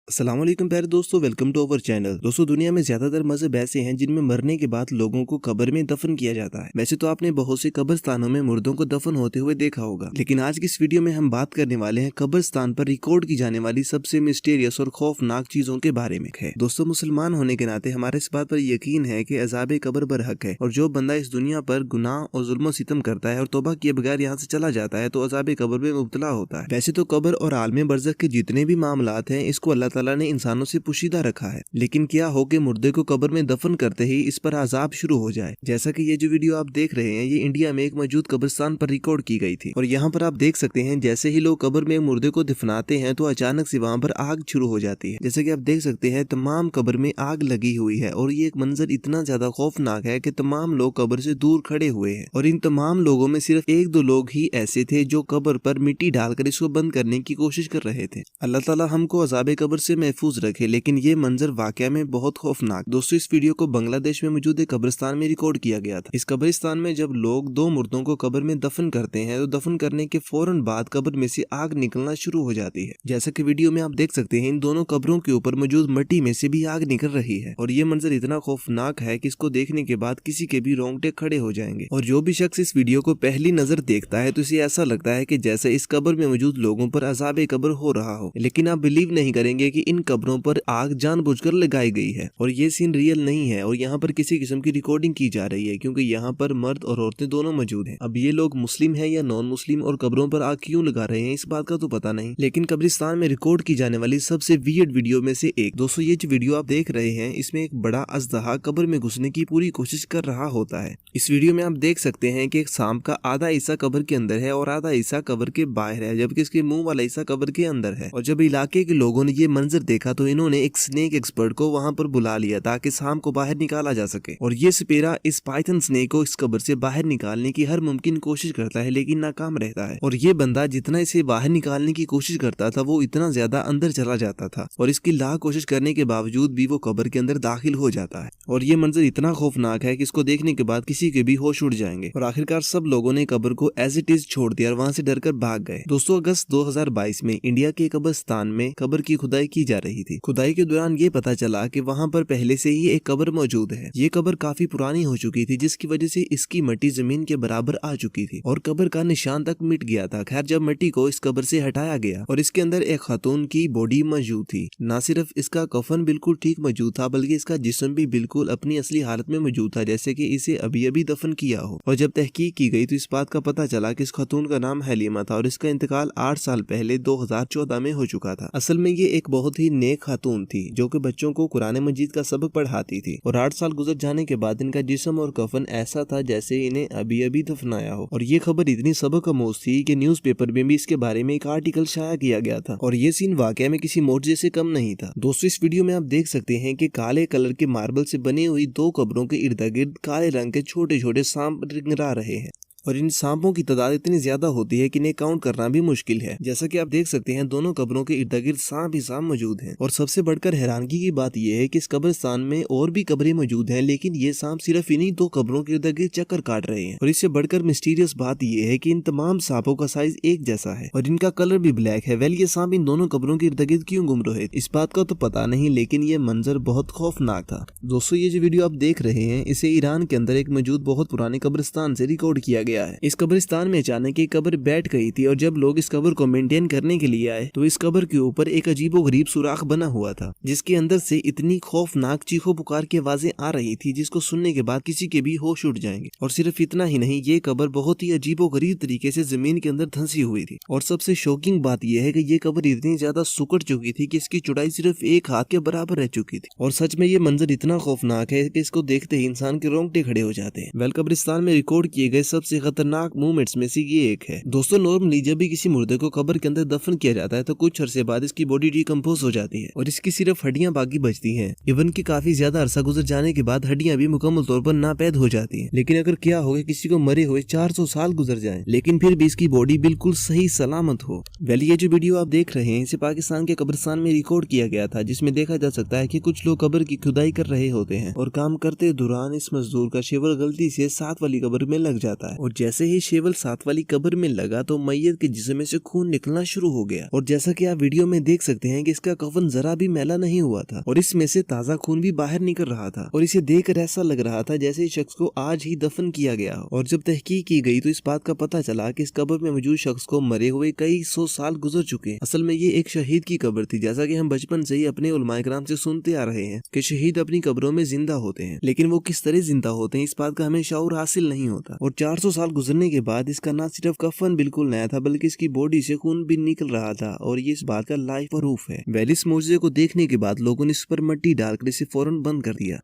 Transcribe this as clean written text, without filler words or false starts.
अस्सलाम वालेकुम प्यारे दोस्तों, वेलकम टू अवर चैनल। दोस्तों, दुनिया में ज्यादातर मजहब ऐसे हैं जिनमें मरने के बाद लोगों को कब्र में दफन किया जाता है। वैसे तो आपने बहुत से कब्रिस्तानों में मुर्दों को दफन होते हुए देखा होगा, लेकिन आज की इस वीडियो में हम बात करने वाले हैं कब्रिस्तान पर रिकॉर्ड की जाने वाली सबसे मिस्टीरियस और खौफनाक चीजों के बारे में है। दोस्तों, मुसलमान होने के नाते हमारे इस बात पर यकीन है कि अजाब कब्र बरहक है और जो बंदा इस दुनिया पर गुनाह और जुल्म सितम करता है और तौबा किए बगैर यहाँ से चला जाता है तो अजाब कब्र में मुब्तला होता है। वैसे तो कब्र और आलम बरज़ख के जितने भी मामलात हैं, इसको अल्लाह ताला ने इंसानों से पोशीदा रखा है। लेकिन क्या हो कि मुर्दे को कब्र में दफन करते ही इस पर अजाब शुरू हो जाए। जैसा कि ये जो वीडियो आप देख रहे हैं, ये इंडिया में एक मौजूद कब्रिस्तान पर रिकॉर्ड की गई थी और यहाँ पर आप देख सकते हैं जैसे ही लोग कब्र में मुर्दे को दफनाते हैं तो अचानक से वहाँ पर आग शुरू हो जाती है। जैसे कि आप देख सकते हैं तमाम कब्र में आग लगी हुई है और ये एक मंजर इतना ज्यादा खौफनाक है कि तमाम लोग कब्र से दूर खड़े हुए हैं और इन तमाम लोगों में सिर्फ एक दो लोग ही ऐसे थे जो कब्र पर मिट्टी डालकर इसको बंद करने की कोशिश कर रहे थे। अल्लाह ताला हमको अजाब कब्र से महफूज रखे। लेकिन ये मंजर वाकया में बहुत खौफनाक। दोस्तों, इस वीडियो को बांग्लादेश में मौजूद एक कब्रिस्तान में रिकॉर्ड किया गया था। इस कब्रिस्तान में जब लोग दो मुर्दों को कब्र में दफन करते हैं तो दफन करने के फौरन बाद कब्र में से आग निकलना शुरू हो जाती है। जैसा कि वीडियो में आप देख सकते हैं, इन दोनों कब्रों के ऊपर मौजूद मिट्टी में से भी आग निकल रही है और ये मंजर इतना खौफनाक है कि इसको देखने के बाद किसी के भी रोंगटे खड़े हो जाएंगे। और जो भी शख्स इस वीडियो को पहली नजर देखता है तो इसे ऐसा लगता है कि जैसे इस कब्र में मौजूद लोगों पर अजाब कब्र हो रहा हो। लेकिन आप बिलीव नहीं करेंगे कि इन कब्रों पर आग जानबूझकर लगाई गई है और ये सीन रियल नहीं है और यहाँ पर किसी किस्म की रिकॉर्डिंग की जा रही है, क्योंकि यहाँ पर मर्द और औरतें दोनों मौजूद हैं। अब ये लोग मुस्लिम हैं या नॉन मुस्लिम और कब्रों पर आग क्यों लगा रहे हैं इस बात का तो पता नहीं, लेकिन कब्रिस्तान में रिकॉर्ड की जाने वाली सबसे वियर्ड वीडियो में से एक। दोस्तों, ये जो वीडियो आप देख रहे हैं, इसमें एक बड़ा अजदहा कब्र में घुसने की पूरी कोशिश कर रहा होता है। इस वीडियो में आप देख सकते हैं कि एक सांप का आधा हिस्सा कब्र के अंदर है और आधा हिस्सा कब्र के बाहर है, जबकि इसके मुंह वाला हिस्सा कब्र के अंदर है। और जब इलाके के लोगों ने ये मंजर देखा तो इन्होंने एक स्नेक एक्सपर्ट को वहां पर बुला लिया ताकि सांप को बाहर निकाला जा सके। और ये सपेरा इस पाइथन स्नेक को इस कब्र से बाहर निकालने की हर मुमकिन कोशिश करता है, लेकिन नाकाम रहता है। और ये बंदा जितना इसे बाहर निकालने की कोशिश करता था वो इतना ज्यादा अंदर चला जाता था और इसकी लाख कोशिश करने के बावजूद भी वो कब्र के अंदर दाखिल हो जाता है। और ये मंजर इतना खौफनाक है कि इसको देखने के बाद किसी के भी होश उड़ जाएंगे। और आखिरकार सब लोगों ने कब्र को एज इट इज छोड़ दिया और वहां से डरकर भाग गए। दोस्तों, अगस्त 2022 में इंडिया के कब्रिस्तान में कब्र की खुदाई की जा रही थी। खुदाई के दौरान ये पता चला कि वहां पर पहले से ही एक कब्र मौजूद है। ये कब्र काफी पुरानी हो चुकी थी, जिसकी वजह से इसकी मिट्टी जमीन के बराबर आ चुकी थी और कब्र का निशान तक मिट गया था। खैर, जब मिट्टी को इस कब्र से हटाया गया और इसके अंदर एक खातून की बॉडी मौजूद थी, न सिर्फ इसका कफन बिल्कुल ठीक मौजूद था बल्कि इसका जिस्म भी बिल्कुल अपनी असली हालत में मौजूद था, जैसे कि इसे अभी अभी दफन किया हो। और जब तहकीक की गई तो इस बात का पता चला कि इस खातून का नाम हलीमा था और इसका इंतकाल 8 साल पहले 2014 में हो चुका था। असल में ये एक बहुत ही नेक खातून थी जो कि बच्चों को कुरान मजीद का सबक पढ़ाती थी और 8 साल गुजर जाने के बाद इनका जिस्म और कफन ऐसा था जैसे इन्हें अभी अभी दफनाया हो। और ये खबर इतनी सबक-आमूज थी कि न्यूज़पेपर में भी इसके बारे में एक आर्टिकल शाया किया गया था और ये सीन वाकई में किसी मोर्जे से कम नहीं था। दोस्तों, इस वीडियो में आप देख सकते हैं कि काले कलर के मार्बल से बनी हुई दो कब्रों के इर्द गिर्द काले रंग के छोटे छोटे सांप रिंगरा रहे हैं और इन सांपों की तादाद इतनी ज्यादा होती है कि इन्हें काउंट करना भी मुश्किल है। जैसा कि आप देख सकते हैं, दोनों कब्रों के इर्द गिर्द सांप ही सांप मौजूद हैं। और सबसे बढ़कर हैरानगी की बात यह है कि इस कब्रिस्तान में और भी कब्रें मौजूद हैं, लेकिन ये सांप सिर्फ इन्हीं दो कब्रों के इर्द गिर्द चक्कर काट रहे हैं। और इससे बढ़कर मिस्टीरियस बात यह है कि इन तमाम सांपों का साइज एक जैसा है और इनका कलर भी ब्लैक है। वेल, ये सांप इन दोनों कब्रों के इर्द गिर्द क्यों घूम रहे हैं इस बात का तो पता नहीं, लेकिन ये मंजर बहुत खौफनाक था। दोस्तों, ये जो वीडियो आप देख रहे हैं, इसे ईरान के अंदर एक मौजूद बहुत पुराने कब्रिस्तान से रिकॉर्ड किया गया है। इस कब्रिस्तान में अचानक एक कब्र बैठ गई थी और जब लोग इस कब्र को मेंटेन करने के लिए आए तो इस कब्र के ऊपर एक अजीबोगरीब सुराख बना हुआ था, जिसके अंदर से इतनी खौफनाक चीखों पुकार की आवाजें आ रही थी जिसको सुनने के बाद किसी के भी होश उड़ जाएंगे। और सिर्फ इतना ही नहीं, ये कब्र बहुत ही अजीबोगरीब तरीके से जमीन के अंदर धंसी हुई थी। और सबसे शॉकिंग बात यह है कि ये कब्र इतनी ज्यादा सुकड़ चुकी थी कि इसकी चौड़ाई सिर्फ एक हाथ के बराबर रह चुकी थी। और सच में ये मंजर इतना खौफनाक है कि इसको देखते ही इंसान के रोंगटे खड़े हो जाते हैं। वेल, कब्रिस्तान में रिकॉर्ड किए गए सबसे खतरनाक मूवमेंट्स में से ये एक है। दोस्तों, नॉर्मली जब भी किसी मुर्दे को कब्र के अंदर दफन किया जाता है तो कुछ अरसे बाद इसकी बॉडी डिकम्पोज हो जाती है और इसकी सिर्फ हड्डियां बाकी बचती हैं। इवन कि काफी ज्यादा अरसा गुजर जाने के बाद हड्डियां भी मुकम्मल तौर पर नापैद हो जाती हैं। लेकिन अगर क्या होगा किसी को मरे हुए 400 साल गुजर जाएं, लेकिन फिर भी इसकी बॉडी बिल्कुल सही सलामत हो। वेल, ये जो वीडियो आप देख रहे हैं इसे पाकिस्तान के कब्रिस्तान में रिकॉर्ड किया गया था, जिसमें देखा जा सकता है कि कुछ लोग कब्र की खुदाई कर रहे होते हैं और काम करते दौरान इस मजदूर का शिवर गलती से साथ वाली कब्र में लग जाता है और जैसे ही शेवल साथ वाली कब्र में लगा तो मैयत के जिस्म में से खून निकलना शुरू हो गया। और जैसा कि आप वीडियो में देख सकते हैं कि इसका कफन जरा भी मैला नहीं हुआ था और इसमें से ताजा खून भी बाहर निकल रहा था और इसे देखकर ऐसा लग रहा था जैसे इस शख्स को आज ही दफन किया गया हो। और जब तहकीक की गई तो इस बात का पता चला कि इस कब्र में मौजूद शख्स को मरे हुए कई 100 साल गुजर चुके हैं। असल में ये एक शहीद की कब्र थी। जैसा कि हम बचपन से ही अपने उलमाए किराम से सुनते आ रहे हैं कि शहीद अपनी कब्रों में जिंदा होते हैं, लेकिन वो किस तरह जिंदा होते हैं इस बात का हमें शऊर हासिल नहीं होता। और 400 साल गुजरने के बाद इसका न सिर्फ कफन बिल्कुल नया था बल्कि इसकी बॉडी से खून भी निकल रहा था और ये इस बात का लाइव प्रूफ है। इस मौजूदे को देखने के बाद लोगों ने इस पर मट्टी डालकर इसे फौरन बंद कर दिया।